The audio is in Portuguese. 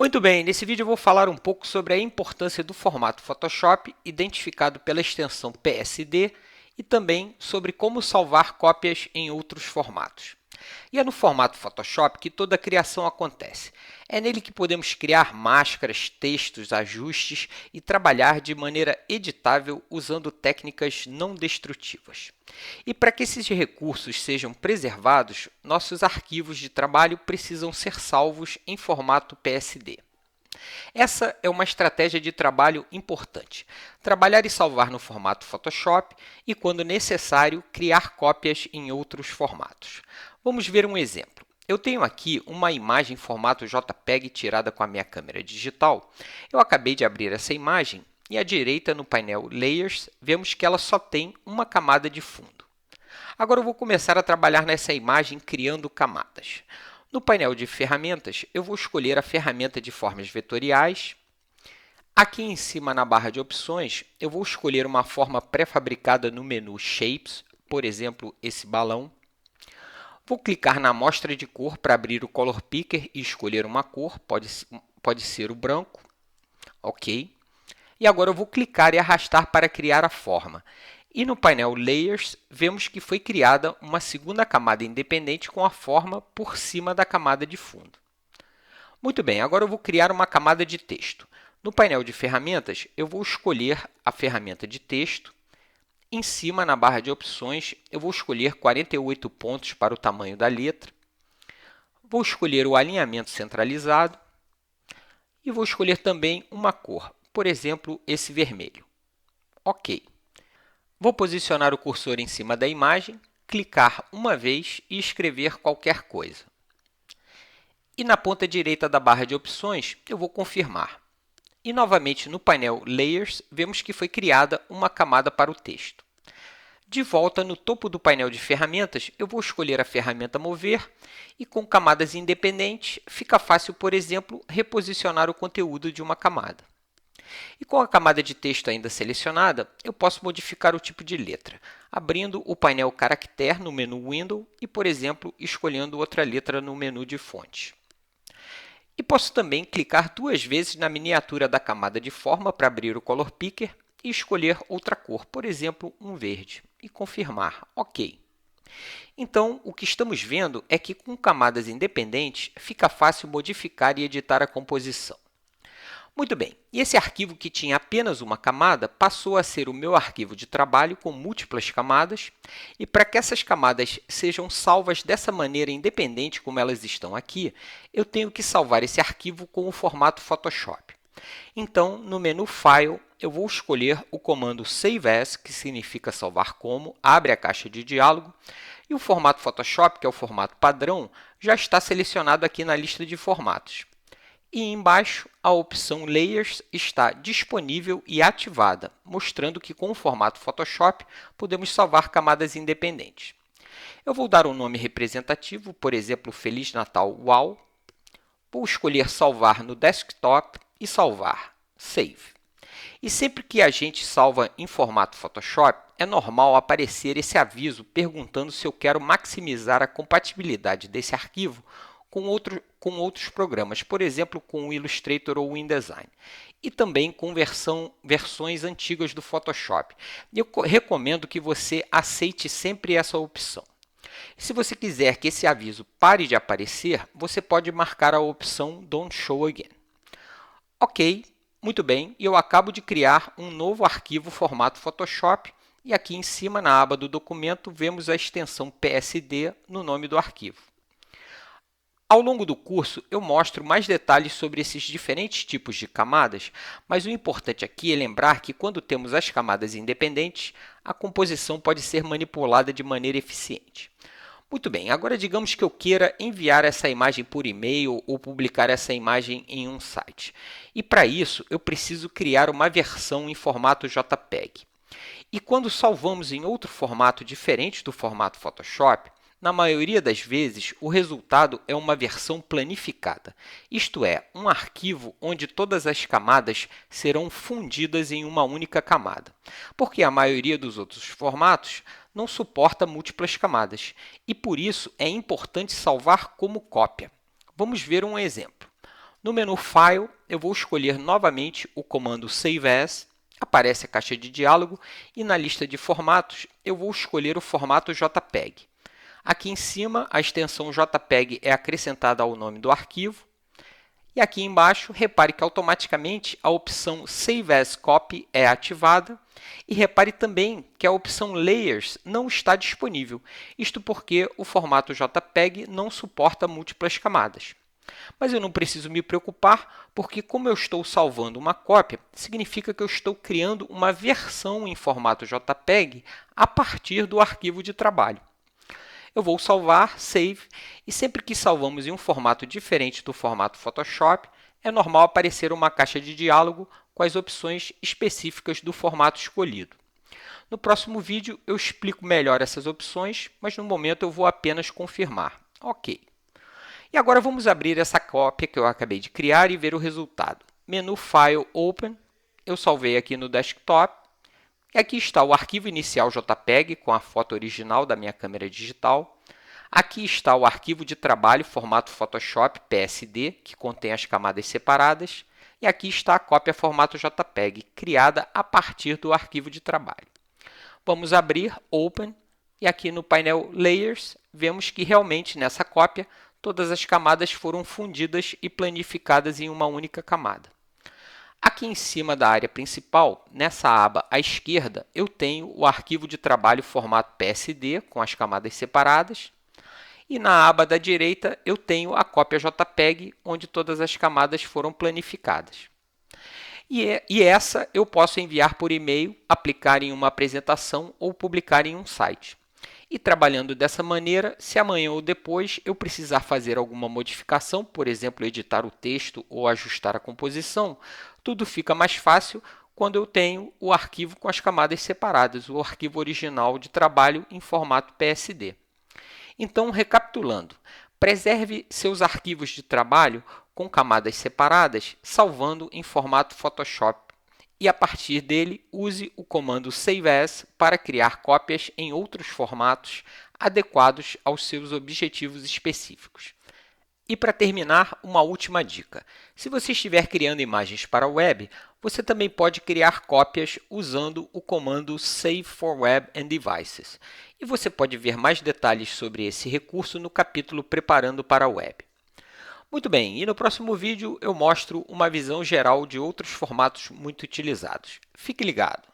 Muito bem, nesse vídeo eu vou falar um pouco sobre a importância do formato Photoshop, identificado pela extensão PSD, e também sobre como salvar cópias em outros formatos. E é no formato Photoshop que toda a criação acontece. É nele que podemos criar máscaras, textos, ajustes e trabalhar de maneira editável usando técnicas não destrutivas. E para que esses recursos sejam preservados, nossos arquivos de trabalho precisam ser salvos em formato PSD. Essa é uma estratégia de trabalho importante. Trabalhar e salvar no formato Photoshop e, quando necessário, criar cópias em outros formatos. Vamos ver um exemplo. Eu tenho aqui uma imagem em formato JPEG tirada com a minha câmera digital. Eu acabei de abrir essa imagem e à direita, no painel Layers, vemos que ela só tem uma camada de fundo. Agora eu vou começar a trabalhar nessa imagem criando camadas. No painel de ferramentas, eu vou escolher a ferramenta de formas vetoriais. Aqui em cima, na barra de opções, eu vou escolher uma forma pré-fabricada no menu Shapes, por exemplo, esse balão. Vou clicar na amostra de cor para abrir o Color Picker e escolher uma cor, pode ser o branco. Ok. E agora eu vou clicar e arrastar para criar a forma. E no painel Layers, vemos que foi criada uma segunda camada independente com a forma por cima da camada de fundo. Muito bem, agora eu vou criar uma camada de texto. No painel de ferramentas, eu vou escolher a ferramenta de texto. Em cima, na barra de opções, eu vou escolher 48 pontos para o tamanho da letra. Vou escolher o alinhamento centralizado e vou escolher também uma cor, por exemplo, esse vermelho. Ok. Vou posicionar o cursor em cima da imagem, clicar uma vez e escrever qualquer coisa. E na ponta direita da barra de opções, eu vou confirmar. E novamente no painel Layers, vemos que foi criada uma camada para o texto. De volta no topo do painel de ferramentas, eu vou escolher a ferramenta Mover e com camadas independentes, fica fácil, por exemplo, reposicionar o conteúdo de uma camada. E com a camada de texto ainda selecionada, eu posso modificar o tipo de letra, abrindo o painel Caractere no menu Window e, por exemplo, escolhendo outra letra no menu de fonte. E posso também clicar duas vezes na miniatura da camada de forma para abrir o Color Picker e escolher outra cor, por exemplo, um verde, e confirmar OK. Então, o que estamos vendo é que com camadas independentes fica fácil modificar e editar a composição. Muito bem, e esse arquivo que tinha apenas uma camada passou a ser o meu arquivo de trabalho com múltiplas camadas, e para que essas camadas sejam salvas dessa maneira independente como elas estão aqui, eu tenho que salvar esse arquivo com o formato Photoshop. Então, no menu File, eu vou escolher o comando Save As, que significa salvar como, abre a caixa de diálogo, e o formato Photoshop, que é o formato padrão, já está selecionado aqui na lista de formatos. E embaixo, a opção Layers está disponível e ativada, mostrando que com o formato Photoshop podemos salvar camadas independentes. Eu vou dar um nome representativo, por exemplo, Feliz Natal UAU. Vou escolher salvar no desktop e salvar, Save. E sempre que a gente salva em formato Photoshop, é normal aparecer esse aviso perguntando se eu quero maximizar a compatibilidade desse arquivo com outros programas, por exemplo, com o Illustrator ou o InDesign, e também com versões antigas do Photoshop. Eu recomendo que você aceite sempre essa opção. Se você quiser que esse aviso pare de aparecer, você pode marcar a opção Don't Show Again. Ok, muito bem, e eu acabo de criar um novo arquivo formato Photoshop, e aqui em cima, na aba do documento, vemos a extensão PSD no nome do arquivo. Ao longo do curso, eu mostro mais detalhes sobre esses diferentes tipos de camadas, mas o importante aqui é lembrar que quando temos as camadas independentes, a composição pode ser manipulada de maneira eficiente. Muito bem, agora digamos que eu queira enviar essa imagem por e-mail ou publicar essa imagem em um site. E para isso, eu preciso criar uma versão em formato JPEG. E quando salvamos em outro formato diferente do formato Photoshop, na maioria das vezes, o resultado é uma versão planificada, isto é, um arquivo onde todas as camadas serão fundidas em uma única camada, porque a maioria dos outros formatos não suporta múltiplas camadas, e por isso é importante salvar como cópia. Vamos ver um exemplo. No menu File, eu vou escolher novamente o comando Save As, aparece a caixa de diálogo e na lista de formatos eu vou escolher o formato JPEG. Aqui em cima, a extensão JPEG é acrescentada ao nome do arquivo. E aqui embaixo, repare que automaticamente a opção Save As Copy é ativada. E repare também que a opção Layers não está disponível, isto porque o formato JPEG não suporta múltiplas camadas. Mas eu não preciso me preocupar, porque como eu estou salvando uma cópia, significa que eu estou criando uma versão em formato JPEG a partir do arquivo de trabalho. Eu vou salvar, Save, e sempre que salvamos em um formato diferente do formato Photoshop, é normal aparecer uma caixa de diálogo com as opções específicas do formato escolhido. No próximo vídeo eu explico melhor essas opções, mas no momento eu vou apenas confirmar. Ok. E agora vamos abrir essa cópia que eu acabei de criar e ver o resultado. Menu File Open, eu salvei aqui no desktop. E aqui está o arquivo inicial JPEG com a foto original da minha câmera digital. Aqui está o arquivo de trabalho formato Photoshop PSD, que contém as camadas separadas. E aqui está a cópia formato JPEG, criada a partir do arquivo de trabalho. Vamos abrir Open e aqui no painel Layers, vemos que realmente nessa cópia todas as camadas foram fundidas e planificadas em uma única camada. Aqui em cima da área principal, nessa aba à esquerda, eu tenho o arquivo de trabalho formato PSD com as camadas separadas. E na aba da direita, eu tenho a cópia JPEG, onde todas as camadas foram planificadas. E essa eu posso enviar por e-mail, aplicar em uma apresentação ou publicar em um site. E trabalhando dessa maneira, se amanhã ou depois eu precisar fazer alguma modificação, por exemplo, editar o texto ou ajustar a composição, tudo fica mais fácil quando eu tenho o arquivo com as camadas separadas, o arquivo original de trabalho em formato PSD. Então, recapitulando, preserve seus arquivos de trabalho com camadas separadas, salvando em formato Photoshop. E a partir dele, use o comando Save As para criar cópias em outros formatos adequados aos seus objetivos específicos. E para terminar, uma última dica. Se você estiver criando imagens para a web, você também pode criar cópias usando o comando Save for Web and Devices. E você pode ver mais detalhes sobre esse recurso no capítulo Preparando para a Web. Muito bem, e no próximo vídeo eu mostro uma visão geral de outros formatos muito utilizados. Fique ligado!